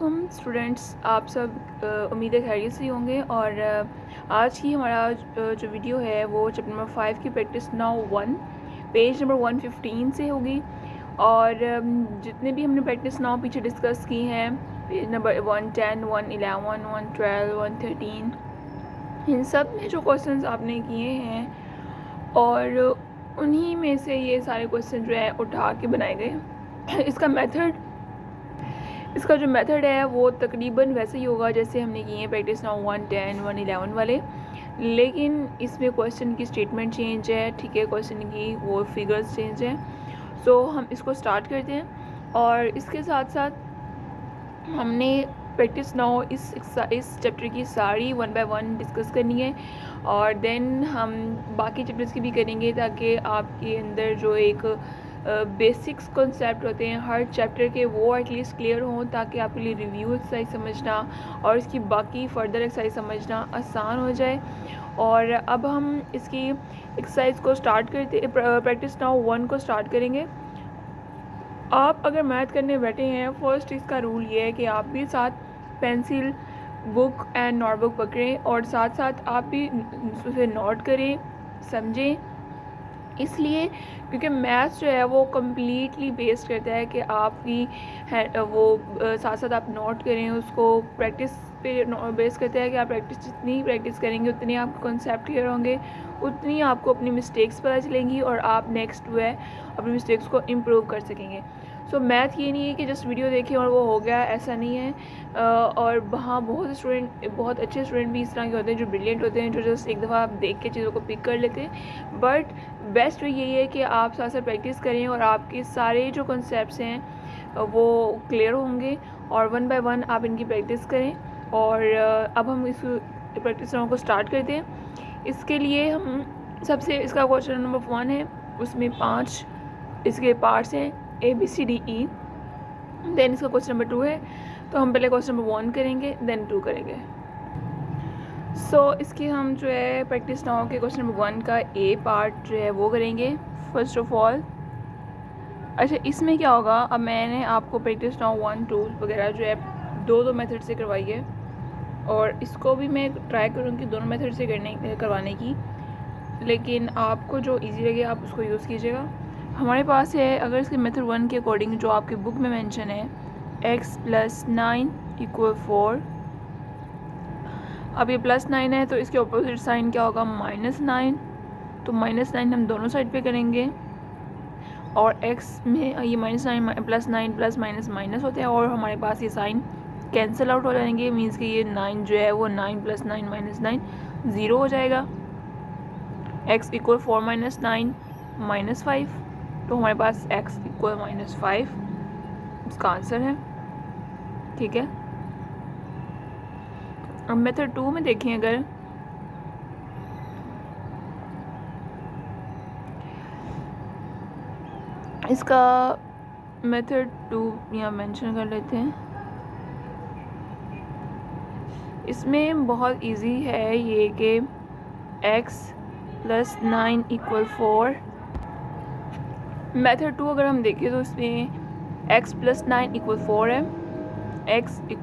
वालेकुम स्टूडेंट्स, आप सब उम्मीद है खैरियत से ही होंगे। और आज की हमारा जो वीडियो है वो चैप्टर नंबर 5 की प्रैक्टिस नाउ 1 पेज नंबर 115 से होगी। और जितने भी हमने प्रैक्टिस नाउ पीछे डिस्कस की हैं, पेज नंबर 110, 111, 112, 113, इन सब में जो क्वेश्चंस आपने किए हैं और उन्हीं में से ये सारे क्वेश्चन जो है उठा के बनाए गए। इसका जो मेथड है वो तकरीबन वैसे ही होगा जैसे हमने किए हैं प्रैक्टिस नाउ 110, 111 वाले, लेकिन इसमें क्वेश्चन की स्टेटमेंट चेंज है, ठीक है, क्वेश्चन की वो फिगर्स चेंज है। सो हम इसको स्टार्ट करते हैं और इसके साथ साथ हमने प्रैक्टिस नाउ इस चैप्टर की सारी 1 बाय 1 डिस्कस करनी है और देन हम बाकी चैप्टर्स की भी करेंगे ताकि आपके अंदर जो एक बेसिक्स कॉन्सेप्ट होते हैं हर चैप्टर के वो एटलीस्ट क्लियर हों, ताकि आपके लिए रिव्यू एक्सरसाइज समझना और इसकी बाकी फ़र्दर एक्सरसाइज समझना आसान हो जाए। और अब हम इसकी एक्सरसाइज को स्टार्ट करते, प्रैक्टिस नाउ 1 को स्टार्ट करेंगे। आप अगर मैथ करने बैठे हैं, फर्स्ट इसका रूल ये है कि आप भी साथ पेंसिल, बुक एंड नोटबुक पकड़ें और साथ साथ आप भी उसे नोट करें, समझें। इसलिए क्योंकि मैथ्स जो है वो कम्प्लीटली बेस्ड करता है कि आपकी वो साथ साथ आप नोट करें, उसको प्रैक्टिस पे बेस करता है कि आप जितनी प्रैक्टिस करेंगे उतनी आपको कॉन्सेप्ट क्लियर होंगे, उतनी आपको अपनी मिस्टेक्स पता चलेंगी और आप नेक्स्ट जो है अपनी मिस्टेक्स को इम्प्रूव कर सकेंगे। सो मैथ ये नहीं है कि जस्ट वीडियो देखें और वो हो गया, ऐसा नहीं है। और वहाँ बहुत अच्छे स्टूडेंट भी इस तरह के होते हैं जो ब्रिलियंट होते हैं, जो जस्ट एक दफ़ा आप देख के चीज़ों को पिक कर लेते हैं। बट बेस्ट वे यही है कि आप साथ साथ प्रैक्टिस करें और आपके सारे जो कॉन्सेप्ट्स हैं वो क्लियर होंगे और 1 बाय 1 आप इनकी प्रैक्टिस करें। और अब हम इस प्रैक्टिस को स्टार्ट करते हैं। इसके लिए हम सबसे इसका क्वेश्चन नंबर 1 है, उसमें 5 इसके पार्ट्स हैं ABCDE। देन इसका क्वेश्चन नंबर 2 है, तो हम पहले क्वेश्चन नंबर 1 करेंगे देन 2 करेंगे। इसकी हम जो है प्रैक्टिस नाउ के क्वेश्चन नंबर 1 का A पार्ट जो है वो करेंगे फर्स्ट ऑफ ऑल। अच्छा, इसमें क्या होगा, अब मैंने आपको प्रैक्टिस नाउ 1, 2 वगैरह जो है दो मेथड से करवाई है और इसको भी मैं ट्राई करूँगी दोनों मेथड से करवाने की, लेकिन आपको जो इजी लगे आप उसको यूज़ कीजिएगा। हमारे पास है, अगर इसके मेथड 1 के अकॉर्डिंग जो आपकी बुक में मेंशन है, x + 9 = 4। अब ये +9 है तो इसके ऑपोजिट साइन क्या होगा, -9। तो -9 हम दोनों साइड पे करेंगे और x में ये -9 +9 प्लस माइनस माइनस होते हैं और हमारे पास ये साइन कैंसिल आउट हो जाएंगे। मीन्स कि ये 9 जो है वो 9 + 9 - 9 0 हो जाएगा। x = 4 - 9 -5, तो हमारे पास x = -5 इसका आंसर है, ठीक है। अब मेथड 2 में देखें, अगर इसका मेथड 2 यहाँ मेंशन कर लेते हैं। इसमें बहुत इजी है ये कि x + 9 = 4। मेथड 2 अगर हम देखें तो इसमें x + 9 = 4 है, x =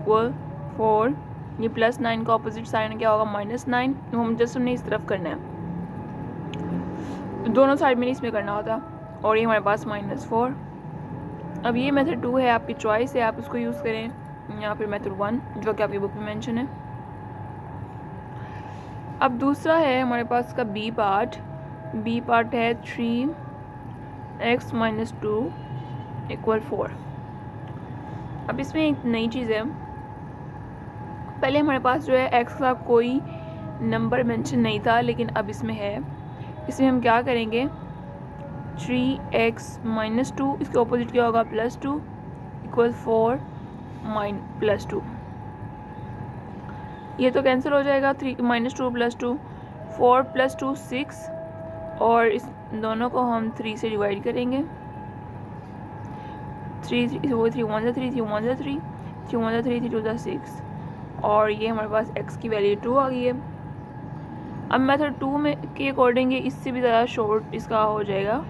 4, ये +9 का अपोजिट साइन क्या होगा, -9। तो हम जस्ट हमने इस तरफ करना है, दोनों साइड में नहीं इसमें करना होता, और ये हमारे पास -4। अब ये मेथड 2 है, आपकी चॉइस है, आप उसको यूज़ करें या फिर मेथड 1 जो कि आपकी बुक में मेंशन है। अब दूसरा है हमारे पास का बी पार्ट है 3x - 2 = 4। अब इसमें एक नई चीज़ है, पहले हमारे पास जो है x का कोई नंबर मेंशन नहीं था, लेकिन अब इसमें है। इसमें हम क्या करेंगे, 3x - 2 इसके ऑपोजिट क्या होगा, +2 = 4 +2। ये तो कैंसिल हो जाएगा, 3 - 2 + 2 4 + 2 6, और इस दोनों को हम 3 से डिवाइड करेंगे। 3 1 3 3 1 3 3 1 3 3 1 3 3 2 6, और ये हमारे पास x की वैल्यू 2 आ गई है। अब मेथड 2 में के अकॉर्डिंग इससे भी ज़्यादा शॉर्ट इसका हो जाएगा।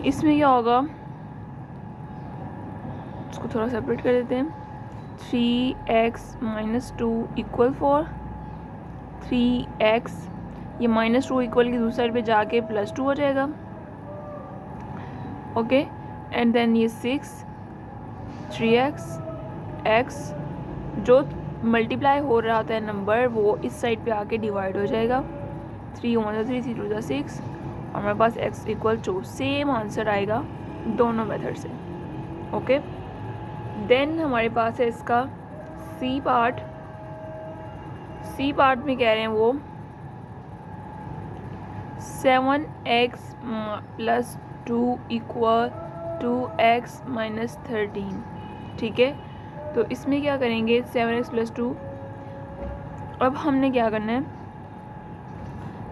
इसमें क्या होगा, इसको थोड़ा सेपरेट कर देते हैं। 3x माइनस 2 इक्वल 4, 3x ये माइनस 2 इक्वल की दूसरी साइड पे जाके प्लस 2 हो जाएगा। ओके, एंड देन ये 6, 3x x जो मल्टीप्लाई हो रहा था नंबर वो इस साइड पे आके डिवाइड हो जाएगा। 3 1 3 3 2 6 और हमारे पास x इक्वल 2। सेम आंसर आएगा दोनों मेथड से। ओके, देन हमारे पास है इसका सी पार्ट। सी पार्ट में कह रहे हैं वो 7x plus 2 equal 2x minus 13। ठीक है, तो इसमें क्या करेंगे 7x प्लस 2। अब हमने क्या करना है,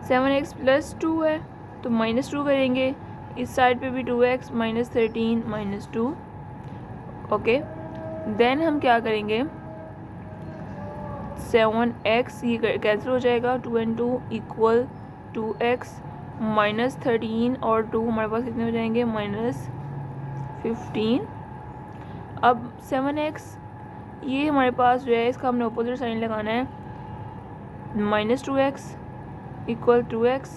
7x प्लस 2 है तो माइनस 2 करेंगे, इस साइड पे भी 2x minus 13 minus 2। Okay, then हम क्या करेंगे 7x ये कैंसिल हो जाएगा, 2 and 2 इक्वल 2x माइनस 13 और 2 हमारे पास कितने हो जाएंगे माइनस 15। अब 7x ये हमारे पास जो है इसका हमने अपोजिट साइन लगाना है, minus 2x equal 2x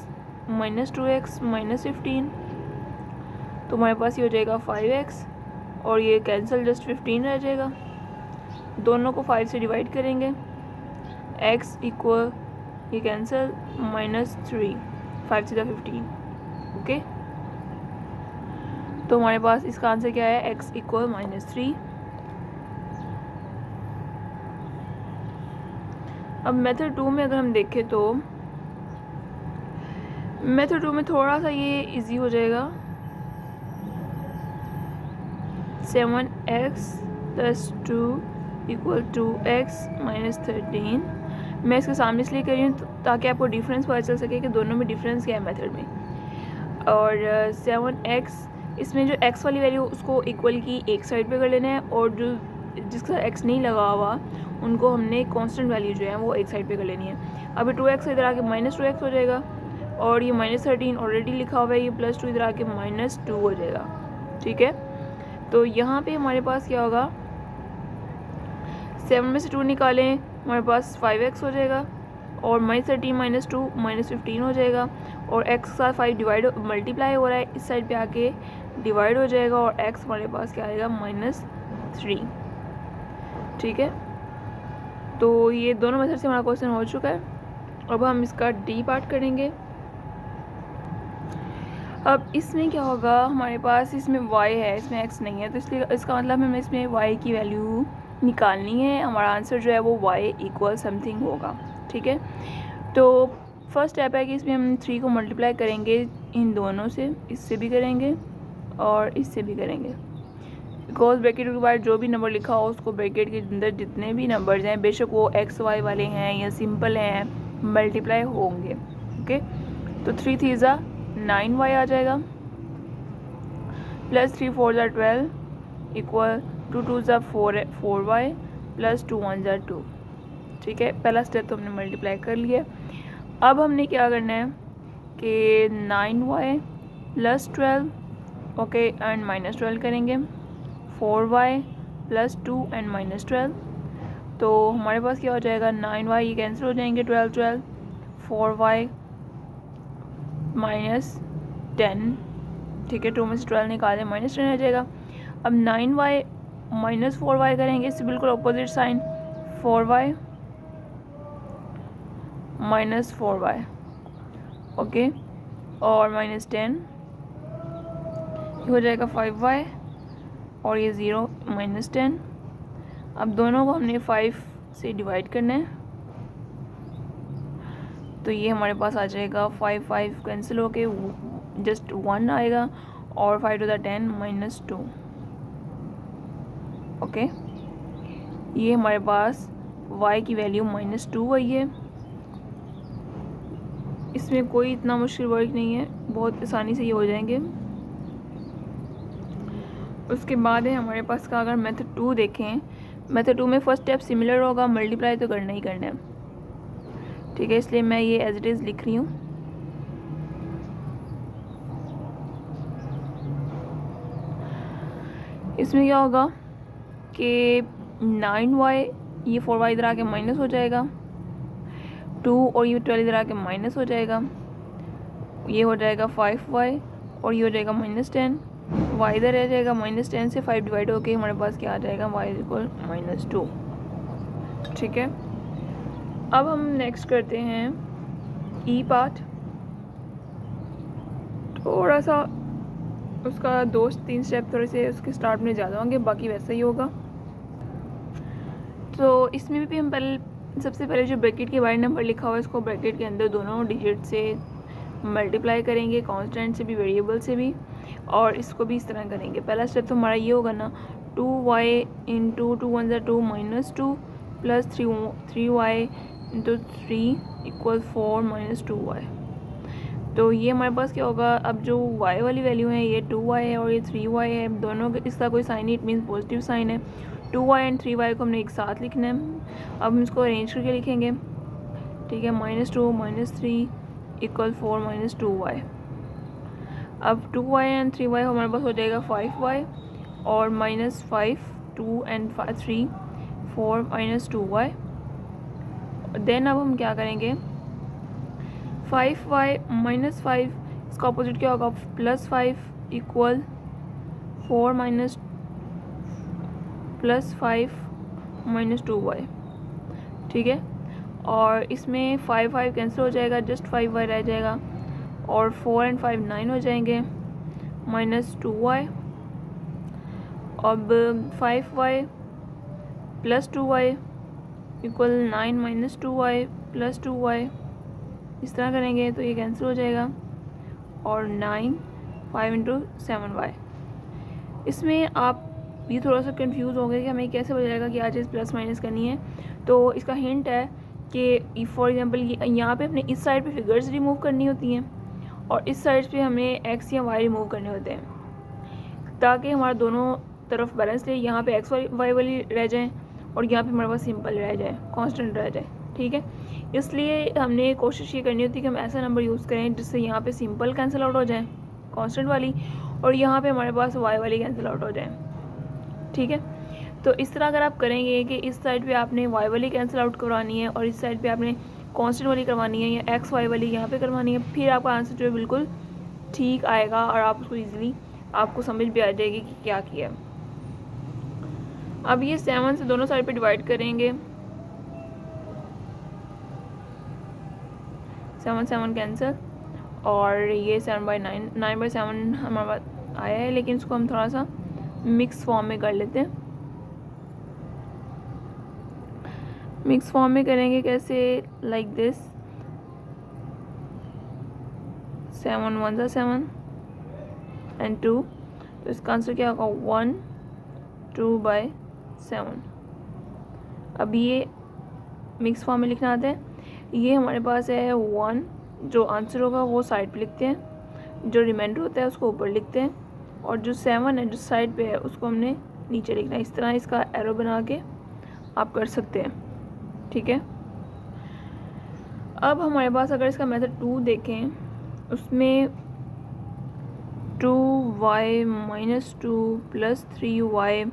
minus 2x minus 15। तो हमारे पास ये हो जाएगा 5x और ये कैंसिल जस्ट 15 रह जाएगा। दोनों को 5 से डिवाइड करेंगे, x इक्वल ये कैंसिल माइनस 3, 5 से 15। ओके, तो हमारे पास इसका आंसर क्या है, x इक्वल माइनस 3। अब मेथड 2 में अगर हम देखें तो मेथड 2 में थोड़ा सा ये इजी हो जाएगा। 7x plus 2 equal 2x minus 13। मैं इसके सामने इसलिए कर रही हूँ ताकि आपको डिफरेंस पता चल सके कि दोनों में डिफरेंस क्या है मेथड में। और 7x इसमें जो x वाली वैल्यू उसको इक्वल की एक साइड पे कर लेना है और जो जिसका x नहीं लगा हुआ उनको हमने कांस्टेंट वैल्यू जो है वो एक साइड पे कर लेनी है। अभी 2x इधर आके माइनस 2x हो जाएगा और ये माइनस 13 ऑलरेडी लिखा हुआ है, ये प्लस 2 इधर आके माइनस 2 हो जाएगा। ठीक है, तो यहाँ पे हमारे पास क्या होगा, 7 में से 2 निकालें हमारे पास 5x हो जाएगा और माइनस 13 माइनस 2 माइनस 15 हो जाएगा और x के साथ 5 डिवाइड मल्टीप्लाई हो रहा है, इस साइड पे आके डिवाइड हो जाएगा और x हमारे पास क्या आएगा माइनस 3। ठीक है, तो ये दोनों मेथड से हमारा क्वेश्चन हो चुका है। अब हम इसका डी पार्ट करेंगे। अब इसमें क्या होगा, हमारे पास इसमें y है, इसमें x नहीं है, तो इसलिए इसका मतलब हमें इसमें y की वैल्यू निकालनी है। हमारा आंसर जो है वो y इक्वल समथिंग होगा। ठीक है, तो फर्स्ट स्टेप है कि इसमें हम 3 को मल्टीप्लाई करेंगे इन दोनों से, इससे भी करेंगे और इससे भी करेंगे। बिकॉज ब्रैकेट के बाद जो भी नंबर लिखा हो उसको ब्रैकेट के अंदर जितने भी नंबर्स हैं बेशक वो एक्स वाई वाले हैं या सिंपल हैं मल्टीप्लाई होंगे। ओके, तो 3 3 ज़ा 9y आ जाएगा प्लस 3 4 ज़ा 12 इक्वल 2 2 ज़ा 4y प्लस 2 1 ज़ा 2। ठीक है, पहला स्टेप तो हमने मल्टीप्लाई कर लिया। अब हमने क्या करना है कि 9y plus 12 okay and minus 12 करेंगे, 4y प्लस 2 एंड माइनस 12। तो हमारे पास क्या हो जाएगा 9y ये कैंसिल हो जाएंगे, 12 12 4y माइनस 10। ठीक है, 2 में से 12 निकालें माइनस 10 आ जाएगा। अब 9y माइनस 4y करेंगे, इससे बिल्कुल opposite sign 4y minus 4y okay और माइनस 10 हो जाएगा 5y और ये 0 माइनस 10। अब दोनों को हमने 5 से डिवाइड करना है तो ये हमारे पास आ जाएगा 5 5 कैंसिल होके जस्ट 1 आएगा और 5 टू द 10 माइनस 2। ओके, ये हमारे पास y की वैल्यू माइनस 2 आई है। इसमें कोई इतना मुश्किल वर्क नहीं है, बहुत आसानी से ये हो जाएंगे। उसके बाद है हमारे पास का अगर मेथड 2 देखें, मेथड 2 में फर्स्ट स्टेप सिमिलर होगा, मल्टीप्लाई तो करना ही करना है। ठीक है, इसलिए मैं ये एज इट इज़ लिख रही हूँ। इसमें क्या होगा कि 9y, ये 4y इधर आके माइनस हो जाएगा, 2 और ये 12 इधर आके माइनस हो जाएगा, ये हो जाएगा 5y और ये हो जाएगा -10, y इधर रह जाएगा, -10 से 5 डिवाइड होके हमारे पास क्या आ जाएगा, y इक्वल -2। ठीक है, अब हम नेक्स्ट करते हैं ई पार्ट। थोड़ा सा उसका 2-3 स्टेप थोड़े से उसके स्टार्ट में ज़्यादा होंगे, बाकी वैसा ही होगा। तो इसमें भी हम सबसे पहले जो ब्रैकेट के बाहर नंबर लिखा हुआ है इसको ब्रैकेट के अंदर दोनों डिजिट से मल्टीप्लाई करेंगे, कांस्टेंट से भी वेरिएबल से भी, और इसको भी इस तरह करेंगे। पहला स्टेप तो हमारा ये होगा ना, 2y into 2 1 2 -2 plus 3y into 3 equal 4 -2y। तो ये हमारे पास क्या होगा, अब जो y वाली वैल्यू है ये 2y है और ये 3y है, दोनों इसका कोई sign, it means positive sign है। 2y एंड 3y को हमने एक साथ लिखना है, अब हम इसको अरेंज करके लिखेंगे। ठीक है, -2 -3 इक्वल 4 -2y। अब 2y एंड 3y हमारे पास हो जाएगा 5y और -5 2 एंड 3 4 -2y। देन अब हम क्या करेंगे, 5y -5 इसका अपोजिट क्या होगा, +5 इक्वल 4 +5 -2y। ठीक है, और इसमें 5 कैंसिल हो जाएगा, जस्ट 5y रह जाएगा और 4 एंड 5 9 हो जाएंगे, -2y। अब 5y + 2y equal 9 -2y + 2y, इस तरह करेंगे तो ये कैंसिल हो जाएगा और 9 5 × 7y। इसमें आप ये थोड़ा सा कंफ्यूज हो गए कि हमें कैसे पता चलेगा कि आज चीज़ प्लस माइनस करनी है। तो इसका हिंट है कि फॉर एग्जांपल यहाँ पे अपने इस साइड पे फिगर्स रिमूव करनी होती हैं और इस साइड पे हमें एक्स या वाई रिमूव करने होते हैं ताकि हमारा दोनों तरफ बैलेंस रहे। यहाँ पे एक्स वाई वाली रह जाएँ और यहाँ पे हमारे पास सिंपल रह जाए, कांस्टेंट रह जाए। ठीक है, इसलिए हमने कोशिश ये करनी होती है कि हम ऐसा नंबर यूज़ करें जिससे यहाँ पे सिंपल कैंसिल आउट हो जाए कांस्टेंट वाली, और यहाँ पे हमारे पास वाई वाली कैंसिल आउट हो जाए। ठीक है, तो इस तरह अगर आप करेंगे कि इस साइड पे आपने वाई वाली कैंसिल आउट करवानी है और इस साइड पे आपने कांस्टेंट वाली करवानी है या एक्स वाई वाली यहाँ पे करवानी है, फिर आपका आंसर जो है बिल्कुल ठीक आएगा और आप उसको ईजिली आपको समझ भी आ जाएगी कि क्या किया। अब ये 7 से दोनों साइड पे डिवाइड करेंगे, 7 7 कैंसिल और ये 7/9 9/7 हमारे पास आया है, लेकिन इसको हम थोड़ा सा मिक्स फॉर्म में कर लेते हैं। मिक्स फॉर्म में करेंगे कैसे, लाइक दिस, 7 1 7 एंड 2, तो इसका आंसर क्या होगा 1 2/7। अब ये मिक्स फॉर्म में लिखना आता है। ये हमारे पास है 1, जो आंसर होगा वो साइड पे लिखते हैं, जो रिमाइंडर होता है उसको ऊपर लिखते हैं, और जो 7 है जो साइड पे है उसको हमने नीचे लिखना है। इस तरह इसका एरो बना के आप कर सकते हैं। ठीक है, अब हमारे पास अगर इसका मेथड 2 देखें, उसमें 2y -2 + 3y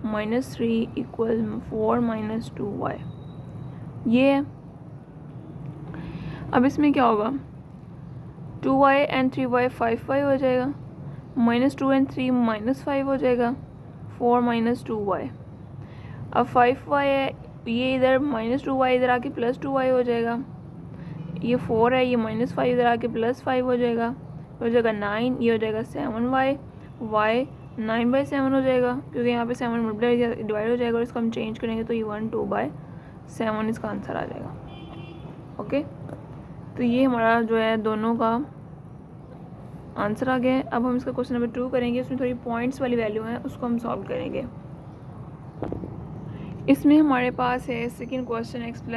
-3 इक्वल 4 -2y, ये है। अब इसमें क्या होगा, 2y एंड 3y 5y हो जाएगा, -2 एंड 3 -5 हो जाएगा, 4 -2y। अब 5y है, ये इधर -2y इधर आके +2y हो जाएगा, ये 4 है, ये -5 इधर आके +5 हो जाएगा, हो जाएगा 9, ये हो जाएगा 7y, y 9/7 हो जाएगा क्योंकि यहाँ पे 7 मल्टीप्लाई डिवाइड हो जाएगा और इसको हम चेंज करेंगे तो ये 1 2/7 इसका आंसर आ जाएगा। ओके, तो ये हमारा जो है दोनों का आंसर आ गया है। अब हम इसका क्वेश्चन नंबर 2 करेंगे, उसमें थोड़ी पॉइंट्स वाली वैल्यू है उसको हम सॉल्व करेंगे। इसमें हमारे पास है सेकेंड क्वेश्चन x +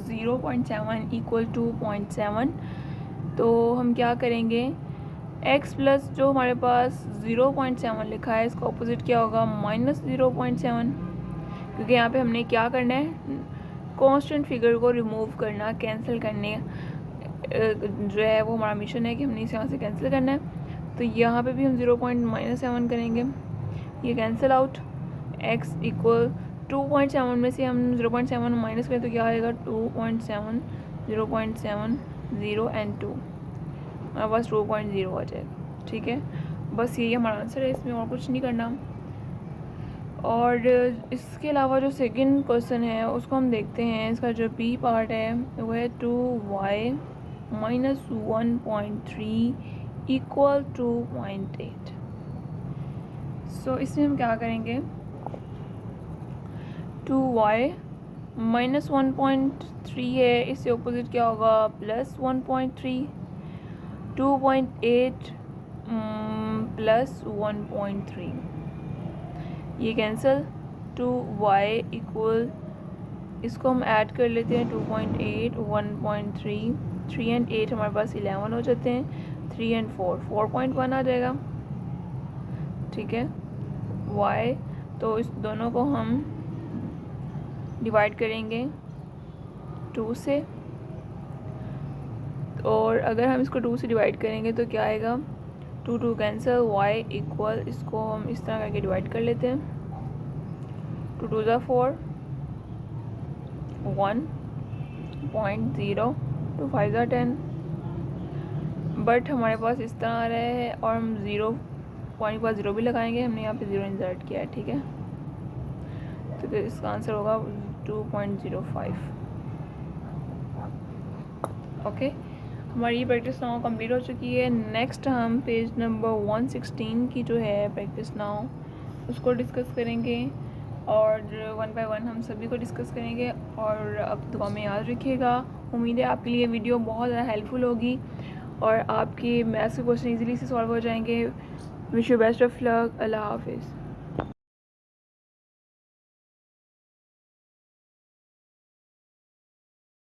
0.7 इक्वल 2.7। तो हम क्या करेंगे, x प्लस जो हमारे पास 0.7 लिखा है इसका ऑपोजिट क्या होगा, -0.7, क्योंकि यहाँ पे हमने क्या करना है, कांस्टेंट फिगर को रिमूव करना, कैंसिल करने जो है वो हमारा मिशन है कि हमने इसे यहाँ से कैंसिल करना है। तो यहाँ पे भी हम 0.-7 करेंगे, ये कैंसिल आउट, x इक्वल 2.7 में से हम 0.7 माइनस करें तो क्या आएगा 2.7, 0.70 एंड 2, हमारे पास 2.0 आ जाएगा। ठीक है, बस यही हमारा आंसर है, इसमें और कुछ नहीं करना। और इसके अलावा जो सेकंड क्वेश्चन है उसको हम देखते हैं। इसका जो बी पार्ट है वो है 2y माइनस 1.3 इक्वल 2.8। सो इसमें हम क्या करेंगे, 2y माइनस 1.3 है, इससे ऑपोजिट क्या होगा प्लस 1.3, 2.8 प्लस 1.3, ये कैंसिल, 2y इक्वल, इसको हम ऐड कर लेते हैं 2.8 1.3, 3 एंड 8 हमारे पास 11 हो जाते हैं, 3 एंड 4 4.1 आ जाएगा। ठीक है, y, तो इस दोनों को हम डिवाइड करेंगे 2 से, और अगर हम इसको 2 से डिवाइड करेंगे तो क्या आएगा, 2 2 कैंसिल, y इक्वल, इसको हम इस तरह करके डिवाइड कर लेते हैं, 2 2 ज़ा 4, 1.0, 2 5 ज़ा 10, बट हमारे पास इस तरह आ रहा है और हम 0 पॉइंट के बाद 0 भी लगाएंगे, हमने यहाँ पे 0 इंसर्ट किया है। ठीक है, तो इसका आंसर होगा 2.05। ओके, हमारी ये प्रैक्टिस नाउ कंप्लीट हो चुकी है। नेक्स्ट हम पेज नंबर 116 की जो है प्रैक्टिस नाउ उसको डिस्कस करेंगे, और 1 बाय 1 हम सभी को डिस्कस करेंगे। और अब दुआ में याद रखिएगा, उम्मीद है आपके लिए वीडियो बहुत ज़्यादा हेल्पफुल होगी और आपके मैथ्स के क्वेश्चन ईजिली से सॉल्व हो जाएंगे। Wish you best of luck. अल्लाह हाफिज़।